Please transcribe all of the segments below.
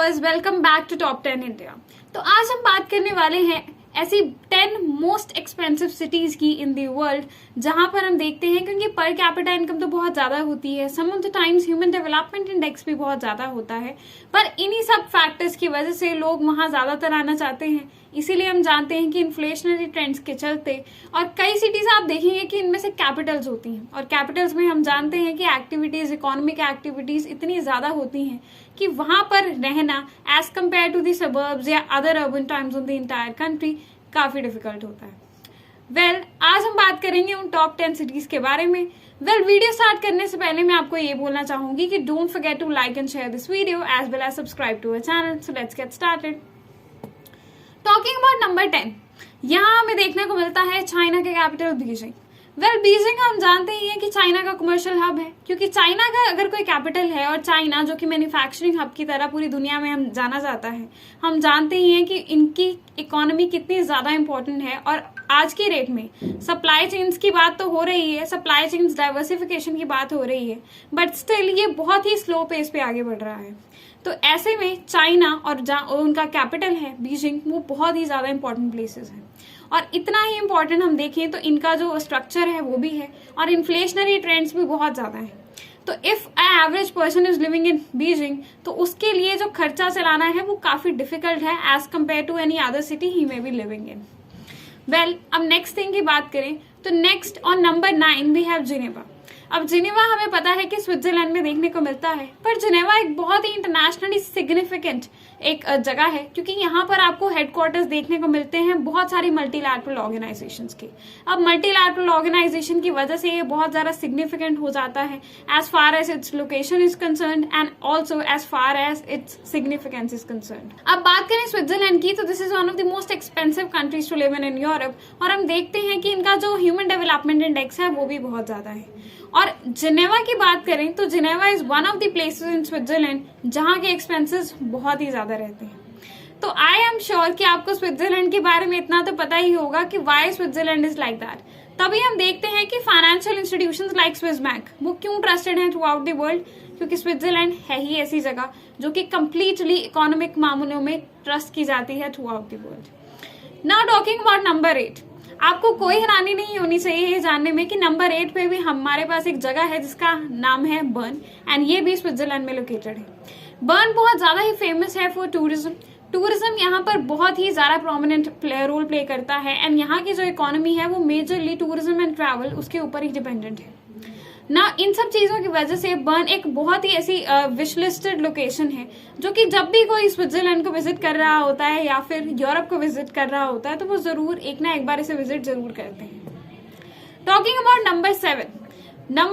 Viewers, welcome back to top 10 India. तो आज हम बात करने वाले हैं ऐसी 10 मोस्ट एक्सपेंसिव सिटीज की इन द वर्ल्ड, जहां पर हम देखते हैं क्योंकि पर कैपिटा इनकम तो बहुत ज्यादा होती है, some of the times human development index भी बहुत ज्यादा होता है, पर इन्हीं सब फैक्टर्स की वजह से लोग वहां ज्यादातर आना चाहते हैं। इसीलिए हम जानते हैं कि इन्फ्लेशनरी ट्रेंड्स के चलते और कई सिटीज आप देखेंगे कि इनमें से कैपिटल्स होती हैं, और कैपिटल्स में हम जानते हैं कि एक्टिविटीज, इकोनॉमिक एक्टिविटीज इतनी ज्यादा होती हैं कि वहां पर रहना as compare to the suburbs या other urban times of the entire country काफी डिफिकल्ट होता है। आज हम बात करेंगे उन टॉप 10 सिटीज के बारे में। वीडियो स्टार्ट करने से पहले मैं आपको ये बोलना चाहूंगी कि don't forget to like and share this video as well as subscribe to our channel. So let's get started. Talking about number 10, यहाँ हमें देखने को मिलता है चाइना के कैपिटल बीजिंग। बीजिंग हम जानते ही हैं कि चाइना का कमर्शियल हब है, क्योंकि चाइना का अगर कोई कैपिटल है, और चाइना जो कि मैन्युफैक्चरिंग हब की तरह पूरी दुनिया में हम जाना जाता है, हम जानते ही हैं कि इनकी इकोनॉमी कितनी ज्यादा इंपॉर्टेंट है। और आज की रेट में सप्लाई चेन्स की बात तो हो रही है, सप्लाई चेन्स डाइवर्सिफिकेशन की बात हो रही है, बट स्टिल ये बहुत ही स्लो पेस पे आगे बढ़ रहा है। तो ऐसे में चाइना और उनका कैपिटल है बीजिंग, वो बहुत ही ज्यादा इंपॉर्टेंट प्लेसेस हैं। और इतना ही इम्पोर्टेंट हम देखें तो इनका जो स्ट्रक्चर है वो भी है, और इन्फ्लेशनरी ट्रेंड्स भी बहुत ज्यादा है। तो if average person is living in Beijing, तो उसके लिए जो खर्चा चलाना है वो काफी डिफिकल्ट है as compare to any other city he may be living in. अब नेक्स्ट थिंग की बात करें तो next on number 9 we have Geneva. अब जिनेवा हमें पता है कि स्विट्जरलैंड में देखने को मिलता है, पर जिनेवा एक बहुत ही इंटरनेशनली सिग्निफिकेंट एक जगह है, क्योंकि यहाँ पर आपको हेडक्वार्टर्स देखने को मिलते हैं बहुत सारी मल्टीलैटरल ऑर्गेनाइजेशंस के। अब मल्टीलैटरल ऑर्गेनाइजेशन की वजह से ये बहुत ज्यादा सिग्निफिकेंट हो जाता है as far as its location is concern and also as far as its significance is concern. अब बात करें स्विट्जरलैंड की, तो this is one of the most expensive countries to live in Europe, और हम देखते हैं कि इनका जो ह्यूमन डेवलपमेंट इंडेक्स है वो भी बहुत ज्यादा है। और जिनेवा की बात करें तो Geneva is one of the places in Switzerland जहां के एक्सपेंसेस बहुत ही ज्यादा रहते हैं। तो आई एम श्योर कि आपको स्विट्जरलैंड के बारे में इतना तो पता ही होगा कि why Switzerland is like that. तभी हम देखते हैं कि financial institutions like Swiss bank वो क्यों ट्रस्टेड हैं थ्रू आउट द वर्ल्ड, क्योंकि स्विट्जरलैंड है ही ऐसी जगह जो कि कंप्लीटली इकोनॉमिक मामलों में ट्रस्ट की जाती है through out the world. Now talking about number 8, आपको कोई हैरानी नहीं होनी चाहिए ये जानने में कि नंबर 8 पे भी हमारे पास एक जगह है जिसका नाम है बर्न, एंड ये भी स्विट्जरलैंड में लोकेटेड है। बर्न बहुत ज्यादा ही फेमस है फॉर टूरिज्म यहाँ पर बहुत ही ज्यादा प्रोमिनेंट रोल प्ले करता है, एंड यहाँ की जो इकोनॉमी है वो मेजरली टूरिज्म एंड ट्रैवल उसके ऊपर ही डिपेंडेंट है ना। इन सब चीजों की वजह से बर्न एक बहुत ही ऐसी विशलिस्टेड लोकेशन है, जो कि जब भी कोई स्विट्जरलैंड को विजिट कर रहा होता है या फिर यूरोप को विजिट कर रहा होता है तो वो जरूर एक ना एक बार इसे विजिट जरूर करते हैं। टॉकिंग अबाउट नंबर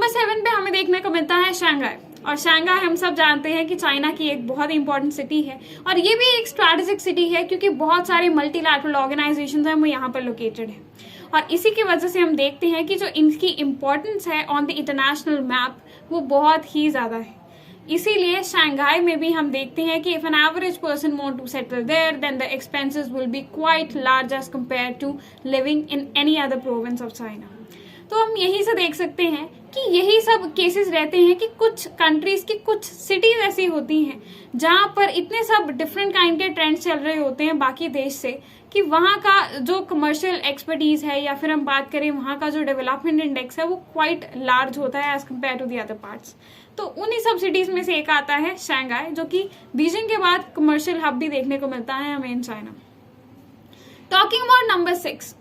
7 पे हमें देखने को मिलता है शंघाई, और शंघाई हम सब जानते हैं कि चाइना की एक बहुत ही इंपॉर्टेंट सिटी है, और ये भी एक स्ट्रेटेजिक सिटी है क्योंकि बहुत सारे मल्टीलैटरल ऑर्गेनाइजेशंस हैं वो यहाँ पर लोकेटेड है। और इसी की वजह से हम देखते हैं कि जो इनकी इम्पोर्टेंस है ऑन द इंटरनेशनल मैप वो बहुत ही ज्यादा है। इसीलिए शंघाई में भी हम देखते हैं कि if an average person want to settle there then the expenses will be quite large as compare to living in any other province of China. तो हम यही से देख सकते हैं कि यही सब केसेस रहते हैं कि कुछ कंट्रीज की कुछ सिटीज ऐसी होती हैं जहां पर इतने सब डिफरेंट काइंड के ट्रेंड्स चल रहे होते हैं बाकी देश से, कि वहां का जो कमर्शियल एक्सपर्टीज है या फिर हम बात करें वहां का जो डेवलपमेंट इंडेक्स है वो क्वाइट लार्ज होता है as compare to the other parts. तो उन्हीं सब सिटीज में से एक आता है शंघाई, जो कि बीजिंग के बाद कमर्शियल हब भी देखने को मिलता है हमें in China. Talking about number 6,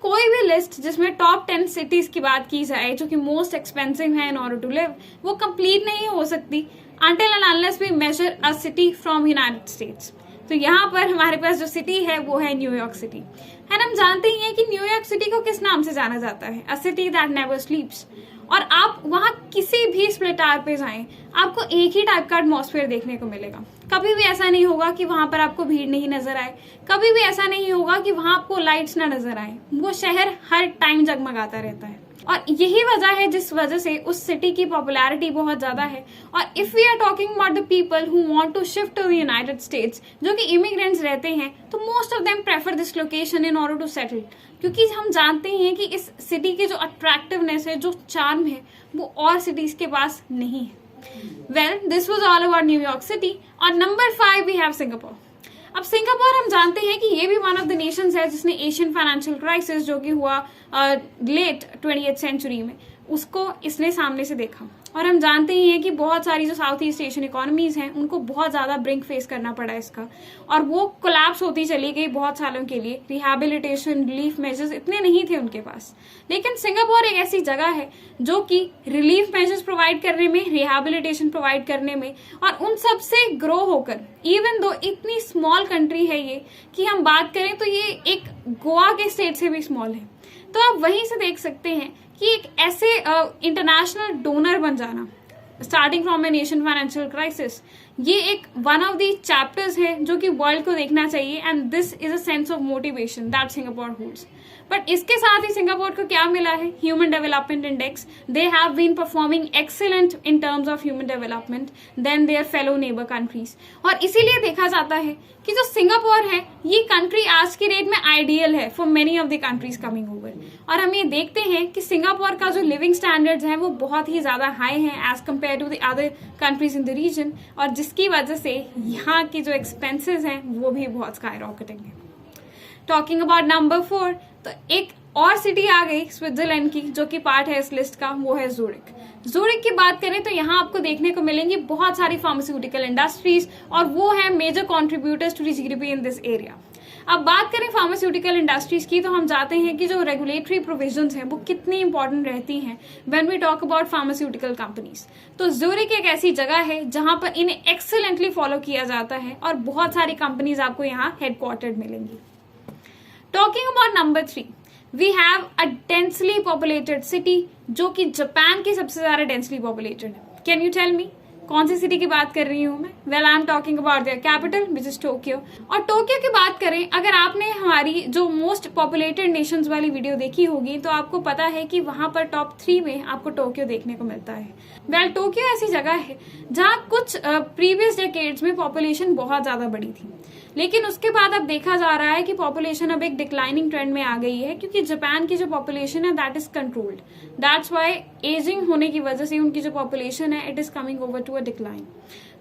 कोई भी लिस्ट जिसमें टॉप 10 सिटीज की बात की जाए जो कि मोस्ट एक्सपेंसिव है इन ऑर्डर टू लिव, वो कंप्लीट नहीं हो सकती until and unless we measure a city from United States। तो यहाँ पर हमारे पास जो सिटी है वो है न्यूयॉर्क सिटी, है ना। हम जानते ही हैं कि न्यूयॉर्क सिटी को किस नाम से जाना जाता है, अ सिटी दैट नेवर स्लीप्स। और आप वहां किसी भी स्प्लिट आवर पे जाएं, आपको एक ही टाइप का एटमॉस्फेयर देखने को मिलेगा। कभी भी ऐसा नहीं होगा कि वहां पर आपको भीड़ नहीं नजर आए, कभी भी ऐसा नहीं होगा कि वहां आपको लाइट्स ना नजर आए। वो शहर हर टाइम जगमगाता रहता है, और यही वजह है जिस वजह से उस सिटी की पॉपुलैरिटी बहुत ज्यादा है। और if we are talking about the people who want to shift to the United States, जो कि इमिग्रेंट्स रहते हैं, तो most of them prefer this location in order to settle, क्योंकि हम जानते हैं कि इस सिटी की जो अट्रैक्टिवनेस है, जो चार्म है, वो और सिटीज के पास नहीं है। Well this was all about New York city. और नंबर 5 वी हैव सिंगापुर। अब सिंगापुर हम जानते हैं कि ये भी वन ऑफ द नेशंस है जिसने एशियन फाइनेंशियल क्राइसिस जो कि हुआ लेट 20th सेंचुरी में, उसको इसने सामने से देखा। और हम जानते ही हैं कि बहुत सारी जो साउथ ईस्ट एशियन इकोनॉमीज हैं उनको बहुत ज्यादा ब्रिंक फेस करना पड़ा इसका, और वो कोलैप्स होती चली गई बहुत सालों के लिए। रिहैबिलिटेशन रिलीफ मेजर्स इतने नहीं थे उनके पास, लेकिन सिंगापुर एक ऐसी जगह है जो कि रिलीफ मेजर्स प्रोवाइड करने में, रिहैबिलिटेशन प्रोवाइड करने में, और उन सब से ग्रो होकर, इवन दो इतनी स्मॉल कंट्री है ये कि हम बात करें तो ये एक गोवा के स्टेट से भी स्मॉल है। तो आप वहीं से देख सकते हैं कि एक ऐसे इंटरनेशनल डोनर बन जाना, starting from a nation financial crisis, ये एक वन ऑफ द चैप्टर्स है जो कि वर्ल्ड को देखना चाहिए, and this is a sense of motivation that Singapore holds. But इसके साथ ही सिंगापुर को क्या मिला है? Human development index. They have been performing excellent in terms of human development then their fellow neighbour countries. और इसीलिए देखा जाता है कि जो सिंगापुर है ये कंट्री आज की डेट में आइडियल है for many of the countries coming over. और हम ये देखते हैं कि सिंगापुर का जो लिविंग स्टैंडर्ड्स हैं वो बहुत ही ज्यादा हाई हैं as compare to the other countries in the region, और जिसकी वजह से यहाँ की जो एक्सपेंसेस हैं वो भी बहुत स्काई रॉकेटिंग है। टॉकिंग अबाउट नंबर 4, तो एक और सिटी आ गई स्विट्जरलैंड की जो कि पार्ट है इस लिस्ट का, वो है ज़ूरिक। ज़ूरिक की बात करें तो यहाँ आपको देखने को मिलेंगी बहुत सारी फार्मास्यूटिकल इंडस्ट्रीज, और वो है major contributors to the GDP in this area. अब बात करें फार्मास्यूटिकल इंडस्ट्रीज की तो हम जानते हैं कि जो रेगुलेटरी प्रोविजंस हैं वो कितनी इंपॉर्टेंट रहती हैं when we talk about pharmaceutical companies. तो ज़ूरिक एक ऐसी जगह है जहां पर इन्हें एक्सीलेंटली फॉलो किया जाता है, और बहुत सारी कंपनीज आपको यहाँ हेडक्वार्टर्ड मिलेंगी। Talking about number 3, we have a densely populated city जो कि जापान की सबसे ज्यादा डेंसली पॉपुलेटेड है। कैन यू टेल मी कौन सी सिटी की बात कर रही हूँ मैं? Well I am talking about their capital which is Tokyo. और टोक्यो की बात करें, अगर आपने हमारी जो मोस्ट पॉपुलेटेड नेशंस वाली वीडियो देखी होगी तो आपको पता है कि वहां पर टॉप 3 में आपको टोक्यो देखने को मिलता है। वेल टोक्यो ऐसी जगह है जहां कुछ प्रीवियस डेकेड्स में पॉपुलेशन बहुत ज्यादा बड़ी थी, लेकिन उसके बाद अब देखा जा रहा है कि पॉपुलेशन अब एक डिक्लाइनिंग ट्रेंड में आ गई है, क्योंकि जापान की जो पॉपुलेशन है that is controlled. That's why ageing होने की वजह से उनकी जो पॉपुलेशन है it is coming over to a decline.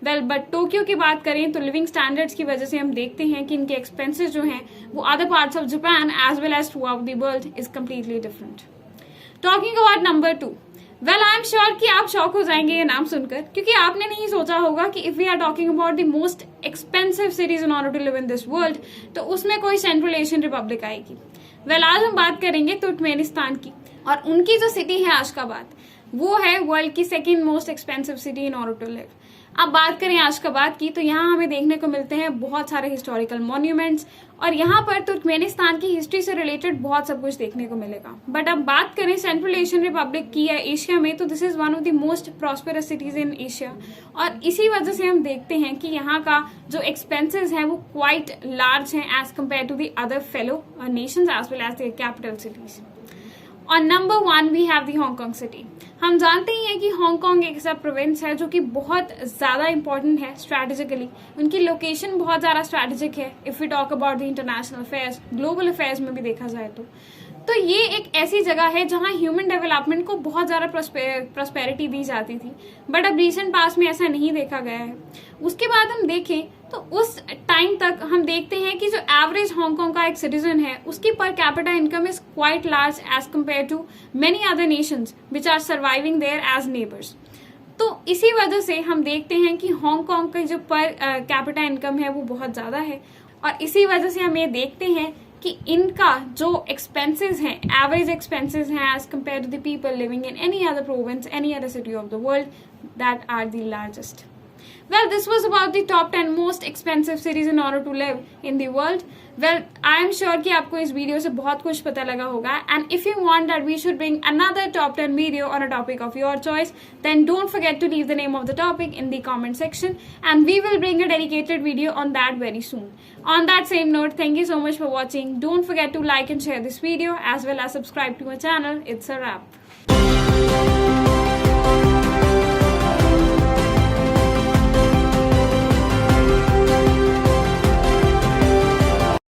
Well but Tokyo की बात करें तो लिविंग स्टैंडर्ड्स की वजह से हम देखते हैं कि इनके एक्सपेंसेस जो हैं वो other parts of Japan as well as throughout the world is completely different. Talking about number 2, well I am sure कि आप शॉक हो जाएंगे ये नाम सुनकर, क्योंकि आपने नहीं सोचा होगा कि if we are talking about the most expensive cities in order to live in this world तो उसमें कोई सेंट्रल एशियन रिपब्लिक आएगी। वेल आज हम बात करेंगे तुर्कमेनिस्तान की, और उनकी जो सिटी है अशगाबाद, वो है वर्ल्ड की 2nd most expensive city in order to live. अब बात करें अशगाबाद की तो यहाँ हमें देखने को मिलते हैं बहुत सारे हिस्टोरिकल मॉन्यूमेंट्स, और यहाँ पर तुर्कमेनिस्तान की हिस्ट्री से रिलेटेड बहुत सब कुछ देखने को मिलेगा। बट अब बात करें सेंट्रल एशियन रिपब्लिक की या एशिया में, तो this is one of the most prosperous cities in Asia, और इसी वजह से हम देखते हैं कि यहाँ का जो एक्सपेंसेस है वो क्वाइट लार्ज है as compare to the other fellow nations as well as the capital cities. और number 1 we have the Hong Kong city. हम जानते ही हैं कि हांगकांग एक ऐसा प्रोविंस है जो कि बहुत ज्यादा इंपॉर्टेंट है स्ट्रैटेजिकली। उनकी लोकेशन बहुत ज्यादा स्ट्रैटेजिक है if we talk about the international affairs, global affairs में भी देखा जाए तो ये एक ऐसी जगह है जहां ह्यूमन डेवलपमेंट को बहुत ज्यादा प्रॉस्पेरिटी दी जाती थी, बट अब रिसेंट पास में ऐसा नहीं देखा गया है। उसके बाद हम देखें तो उस टाइम तक हम देखते हैं कि जो एवरेज हांगकांग का एक सिटीजन है उसकी per capita income is quite large as compare to many other nations which are surviving their as neighbours. तो इसी वजह से हम देखते हैं कि हांगकांग की जो पर कैपिटा इनकम है वो बहुत ज्यादा है, और इसी वजह से हम ये देखते हैं कि इनका जो एक्सपेंसेस हैं, एवरेज एक्सपेंसेस हैं as compare to the people living in any other province, any other city of the world, that are the largest. Well, this was about the top 10 most expensive cities in order to live in the world. Well, I am sure कि आपको इस video से बहुत कुछ पता लगा होगा, and if you want that we should bring another top 10 video on a topic of your choice, then don't forget to leave the name of the topic in the comment section, and we will bring a dedicated video on that very soon. On that same note, thank you so much for watching. Don't forget to like and share this video as well as subscribe to my channel. It's a wrap.